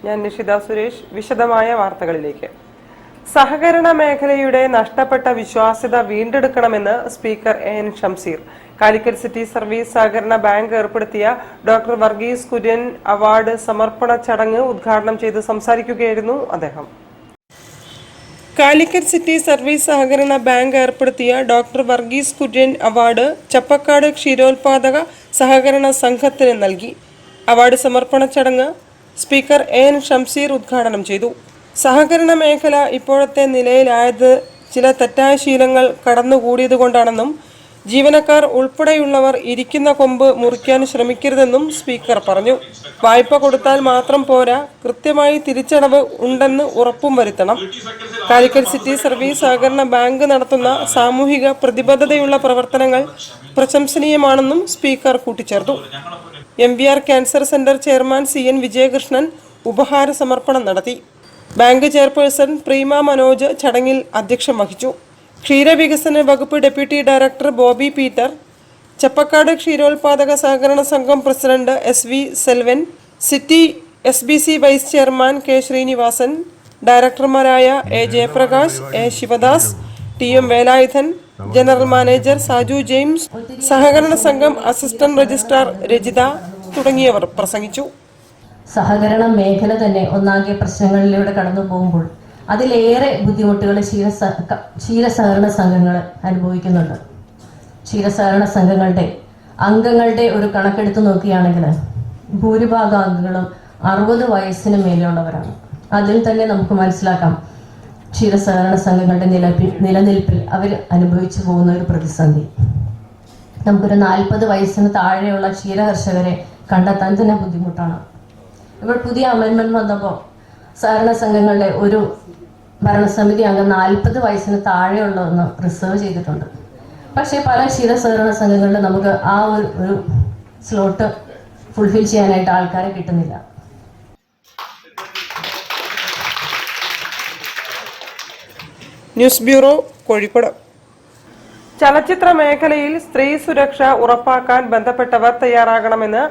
ഞാൻ നിഷിത സുരേഷ്. വിശദമായ വാർത്തകളിലേക്ക്. സഹകരണ മേഖലയുടെ നഷ്ടപ്പെട്ട വിശ്വാസ്യത വീണ്ടെടുക്കണമെന്ന് speaker N Shamseer. Calicut city service സഹകരണ ബാങ്ക് ഏർപ്പെടുത്തിയ ഡോക്ടർ വർഗീസ് കുര്യൻ അവാർഡ് സമർപ്പണ ചടങ്ങ് ഉദ്ഘാടനം ചെയ്ത് സംസാരിക്കുകയായിരുന്നു അദ്ദേഹം. കാലിക്കറ്റ് സിറ്റി സർവീസ് സഹകരണ ബാങ്ക് ഏർപ്പെടുത്തിയ ഡോക്ടർ വർഗീസ് കുര്യൻ അവാർഡ് ചപ്പക്കാട് ക്ഷീരോത്പാദക സഹകരണ സംഘത്തിന് നൽകി. അവാർഡ് സമർപ്പണ ചടങ്ങ് സ്പീക്കർ എൻ ഷംസീർ ഉദ്ഘാടനം ചെയ്തു. സഹകരണ മേഖല ഇപ്പോഴത്തെ നിലയിലായത് ചില തെറ്റായ ശീലങ്ങൾ കടന്നുകൂടിയതുകൊണ്ടാണെന്നും ജീവനക്കാർ ഉൾപ്പെടെയുള്ളവർ ഇരിക്കുന്ന കൊമ്പ് മുറിക്കാൻ ശ്രമിക്കരുതെന്നും സ്പീക്കർ പറഞ്ഞു. വായ്പ കൊടുത്താൽ മാത്രം പോരാ, കൃത്യമായി തിരിച്ചടവ് ഉണ്ടെന്ന് ഉറപ്പും വരുത്തണം. കാലിക്കറ്റ് സിറ്റി സർവീസ് സഹകരണ ബാങ്ക് നടത്തുന്ന സാമൂഹിക പ്രതിബദ്ധതയുള്ള പ്രവർത്തനങ്ങൾ പ്രശംസനീയമാണെന്നും സ്പീക്കർ കൂട്ടിച്ചേർത്തു. MVR cancer centre chairman CN Vijayakrishnan ഉപഹാര സമർപ്പണം നടത്തി. ബാങ്ക് ചെയർപേഴ്സൺ പ്രീമ മനോജ് ചടങ്ങിൽ അധ്യക്ഷം വഹിച്ചു. ക്ഷീരവികസന വകുപ്പ് deputy director Bobby Peter, Chappakkad ക്ഷീരോത്പാദക സഹകരണ സംഘം president SV Selvan, city SBC vice chairman K Srinivasan, ഡയറക്ടർമാരായ A Jayaprakash, A Sivadas, TM Velayudhan, general manager Saju James, സഹകരണ സംഘം അസിസ്റ്റന്റ് രജിസ്ട്രാർ രജിത തുടങ്ങിയവർ പ്രസംഗിച്ചു. സഹകരണ മേഖല തന്നെ ഒന്നാകെ പ്രശ്നങ്ങളിലൂടെ കടന്നു പോകുമ്പോൾ അതിലേറെ ബുദ്ധിമുട്ടുകൾ ക്ഷീരസഹകരണ സംഘങ്ങൾ അനുഭവിക്കുന്നുണ്ട്. ക്ഷീരസഹകരണ സംഘങ്ങളുടെ അംഗങ്ങളുടെ ഒരു കണക്കെടുത്ത് നോക്കുകയാണെങ്കിൽ ഭൂരിഭാഗം അംഗങ്ങളും 60 വയസ്സിന് മേലെയുള്ളവരാണ്. അതിൽ തന്നെ നമുക്ക് മനസ്സിലാക്കാം ക്ഷീരസഹകരണ സംഘങ്ങളുടെ നിലനിൽപ്പിൽ അവർ അനുഭവിച്ചു പോകുന്ന ഒരു പ്രതിസന്ധി. നമുക്കൊരു 40 വയസ്സിന് താഴെയുള്ള ക്ഷീരകർഷകരെ കണ്ടെത്താൻ തന്നെ ബുദ്ധിമുട്ടാണ്. ഇപ്പോൾ പുതിയ അമെൻമെന്റ് വന്നപ്പോൾ സഹകരണ സംഘങ്ങളുടെ ഒരു ഭരണസമിതി അംഗം 40 വയസ്സിന് താഴെയുള്ളതെന്ന് റിസർവ് ചെയ്തിട്ടുണ്ട്. പക്ഷേ പല ക്ഷീരസഹകരണ സംഘങ്ങളിലും നമുക്ക് ആ ഒരു സ്ലോട്ട് ഫുൾഫിൽ ചെയ്യാനായിട്ട് ആൾക്കാരെ കിട്ടുന്നില്ല. News bureau, Kozhikode. ചലച്ചിത്ര മേഖലയിൽ സ്ത്രീ സുരക്ഷ ഉറപ്പാക്കാൻ ബന്ധപ്പെട്ടവർ തയ്യാറാകണമെന്ന്